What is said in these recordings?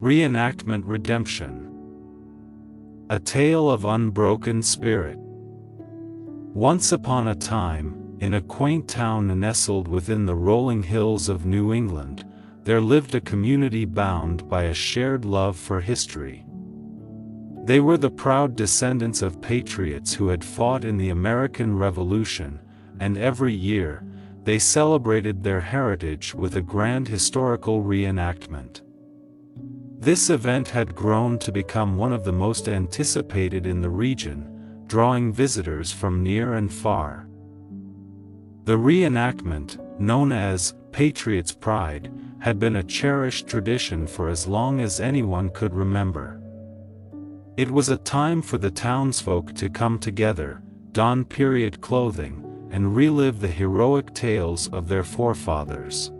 Reenactment Redemption. A Tale of Unbroken Spirit. Once upon a time, in a quaint town nestled within the rolling hills of New England, there lived a community bound by a shared love for history. They were the proud descendants of patriots who had fought in the American Revolution, and every year, they celebrated their heritage with a grand historical reenactment. This event had grown to become one of the most anticipated in the region, drawing visitors from near and far. The reenactment, known as Patriot's Pride, had been a cherished tradition for as long as anyone could remember. It was a time for the townsfolk to come together, don period clothing, and relive the heroic tales of their forefathers.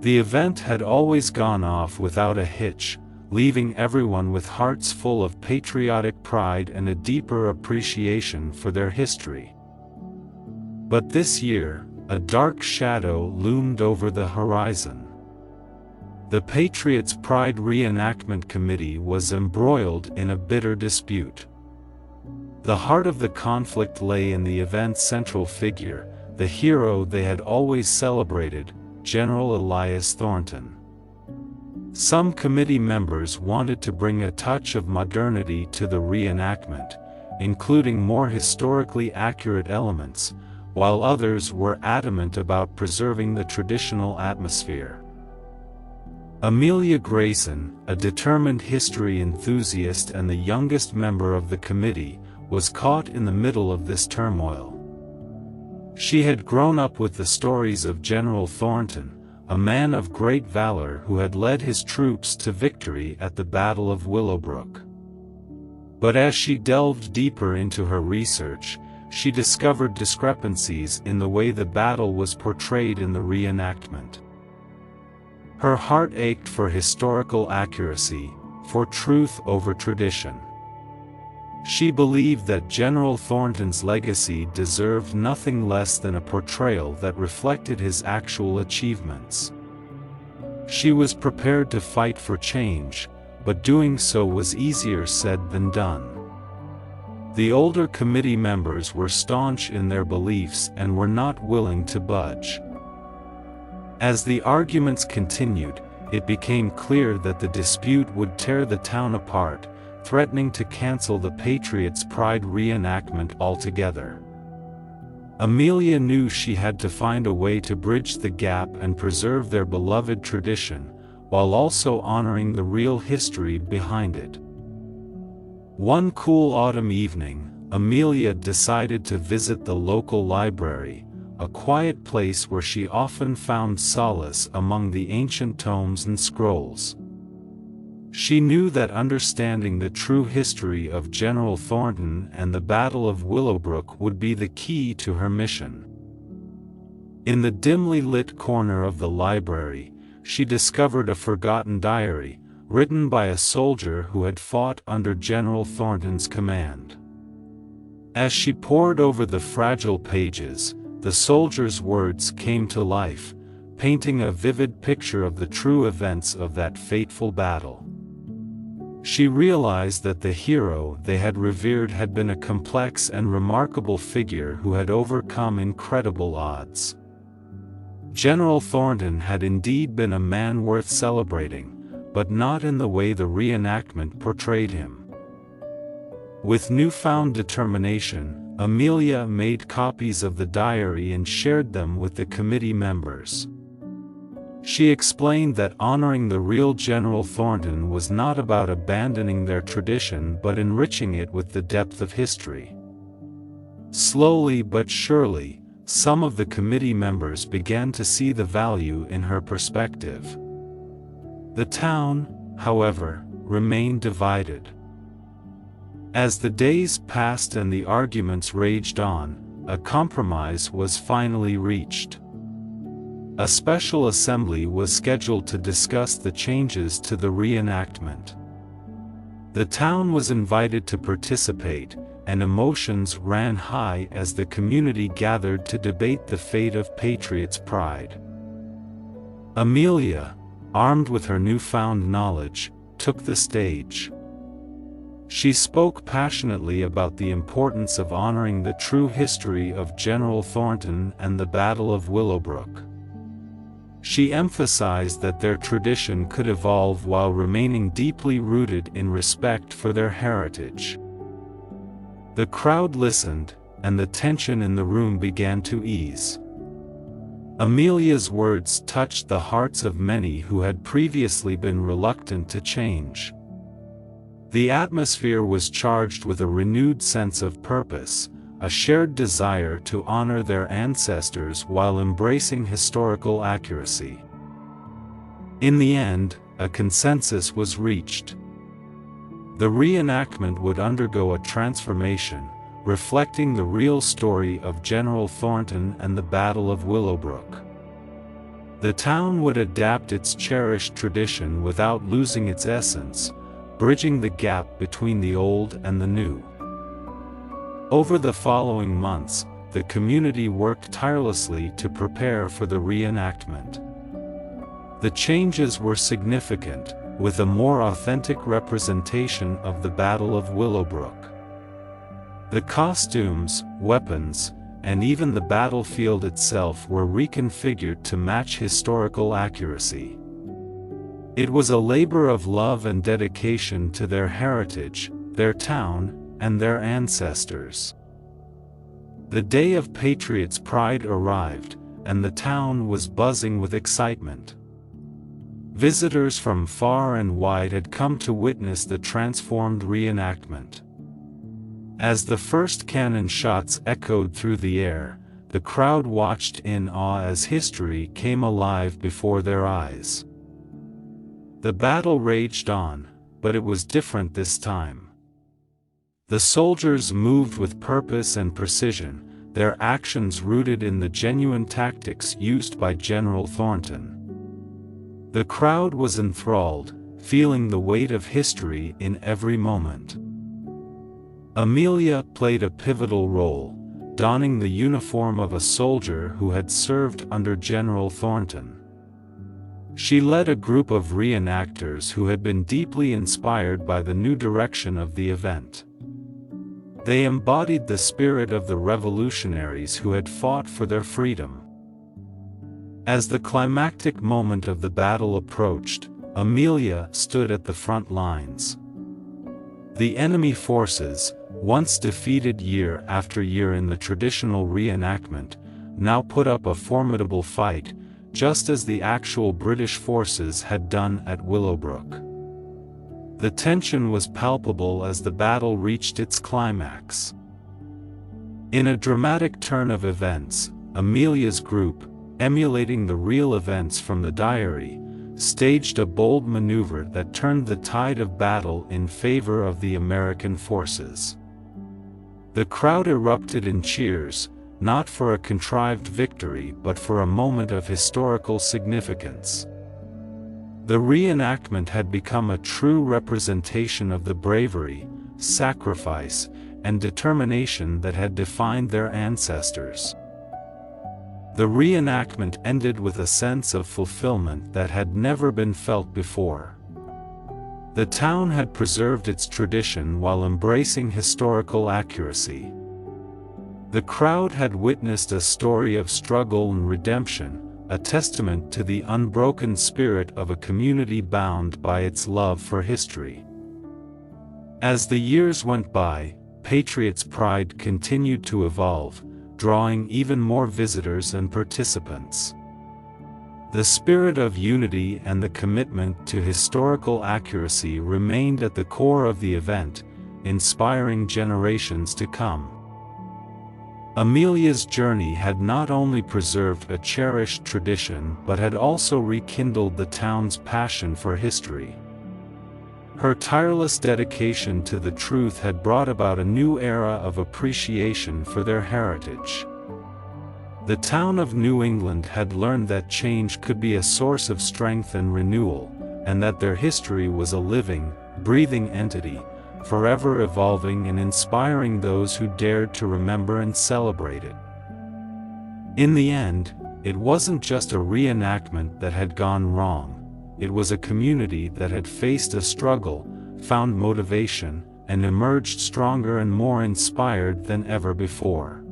The event had always gone off without a hitch, leaving everyone with hearts full of patriotic pride and a deeper appreciation for their history. But this year, a dark shadow loomed over the horizon. The Patriots' Pride Reenactment Committee was embroiled in a bitter dispute. The heart of the conflict lay in the event's central figure, the hero they had always celebrated, General Elias Thornton. Some committee members wanted to bring a touch of modernity to the reenactment, including more historically accurate elements, while others were adamant about preserving the traditional atmosphere. Amelia Grayson, a determined history enthusiast and the youngest member of the committee, was caught in the middle of this turmoil. She had grown up with the stories of General Thornton, a man of great valor who had led his troops to victory at the Battle of Willowbrook. But as she delved deeper into her research, she discovered discrepancies in the way the battle was portrayed in the reenactment. Her heart ached for historical accuracy, for truth over tradition. She believed that General Thornton's legacy deserved nothing less than a portrayal that reflected his actual achievements. She was prepared to fight for change, but doing so was easier said than done. The older committee members were staunch in their beliefs and were not willing to budge. As the arguments continued, it became clear that the dispute would tear the town apart, threatening to cancel the Patriots' Pride reenactment altogether. Amelia knew she had to find a way to bridge the gap and preserve their beloved tradition, while also honoring the real history behind it. One cool autumn evening, Amelia decided to visit the local library, a quiet place where she often found solace among the ancient tomes and scrolls. She knew that understanding the true history of General Thornton and the Battle of Willowbrook would be the key to her mission. In the dimly lit corner of the library, she discovered a forgotten diary, written by a soldier who had fought under General Thornton's command. As she pored over the fragile pages, the soldier's words came to life, painting a vivid picture of the true events of that fateful battle. She realized that the hero they had revered had been a complex and remarkable figure who had overcome incredible odds. General Thornton had indeed been a man worth celebrating, but not in the way the reenactment portrayed him. With newfound determination, Amelia made copies of the diary and shared them with the committee members. She explained that honoring the real General Thornton was not about abandoning their tradition but enriching it with the depth of history. Slowly but surely, some of the committee members began to see the value in her perspective. The town, however, remained divided. As the days passed and the arguments raged on, a compromise was finally reached. A special assembly was scheduled to discuss the changes to the reenactment. The town was invited to participate, and emotions ran high as the community gathered to debate the fate of Patriots' Pride. Amelia, armed with her newfound knowledge, took the stage. She spoke passionately about the importance of honoring the true history of General Thornton and the Battle of Willowbrook. She emphasized that their tradition could evolve while remaining deeply rooted in respect for their heritage. The crowd listened, and the tension in the room began to ease. Amelia's words touched the hearts of many who had previously been reluctant to change. The atmosphere was charged with a renewed sense of purpose, a shared desire to honor their ancestors while embracing historical accuracy. In the end, a consensus was reached. The reenactment would undergo a transformation, reflecting the real story of General Thornton and the Battle of Willowbrook. The town would adapt its cherished tradition without losing its essence, bridging the gap between the old and the new. Over the following months, the community worked tirelessly to prepare for the reenactment. The changes were significant, with a more authentic representation of the Battle of Willowbrook. The costumes, weapons, and even the battlefield itself were reconfigured to match historical accuracy. It was a labor of love and dedication to their heritage, their town, and their ancestors. The day of Patriot's pride arrived, and the town was buzzing with excitement. Visitors from far and wide had come to witness the transformed reenactment. As the first cannon shots echoed through the air, the crowd watched in awe as history came alive before their eyes. The battle raged on, but it was different this time. The soldiers moved with purpose and precision, their actions rooted in the genuine tactics used by General Thornton. The crowd was enthralled, feeling the weight of history in every moment. Amelia played a pivotal role, donning the uniform of a soldier who had served under General Thornton. She led a group of reenactors who had been deeply inspired by the new direction of the event. They embodied the spirit of the revolutionaries who had fought for their freedom. As the climactic moment of the battle approached, Amelia stood at the front lines. The enemy forces, once defeated year after year in the traditional reenactment, now put up a formidable fight, just as the actual British forces had done at Willowbrook. The tension was palpable as the battle reached its climax. In a dramatic turn of events, Amelia's group, emulating the real events from the diary, staged a bold maneuver that turned the tide of battle in favor of the American forces. The crowd erupted in cheers, not for a contrived victory but for a moment of historical significance. The reenactment had become a true representation of the bravery, sacrifice, and determination that had defined their ancestors. The reenactment ended with a sense of fulfillment that had never been felt before. The town had preserved its tradition while embracing historical accuracy. The crowd had witnessed a story of struggle and redemption, a testament to the unbroken spirit of a community bound by its love for history. As the years went by, Patriot's pride continued to evolve, drawing even more visitors and participants. The spirit of unity and the commitment to historical accuracy remained at the core of the event, inspiring generations to come. Amelia's journey had not only preserved a cherished tradition but had also rekindled the town's passion for history. Her tireless dedication to the truth had brought about a new era of appreciation for their heritage. The town of New England had learned that change could be a source of strength and renewal, and that their history was a living, breathing entity, forever evolving and inspiring those who dared to remember and celebrate it. In the end, it wasn't just a reenactment that had gone wrong. it was a community that had faced a struggle, found motivation, and emerged stronger and more inspired than ever before.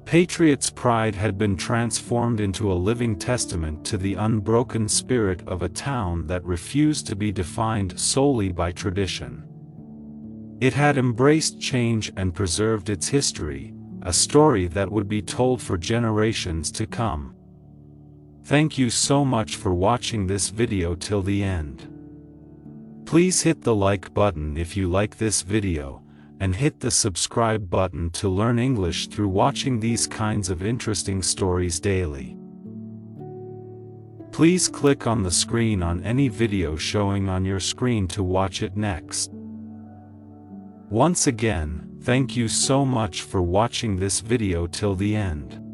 Patriot's pride had been transformed into a living testament to the unbroken spirit of a town that refused to be defined solely by tradition. It had embraced change and preserved its history, a story that would be told for generations to come. Thank you so much for watching this video till the end. Please hit the like button if you like this video, and hit the subscribe button to learn English through watching these kinds of interesting stories daily. Please click on the screen on any video showing on your screen to watch it next. Once again, thank you so much for watching this video till the end.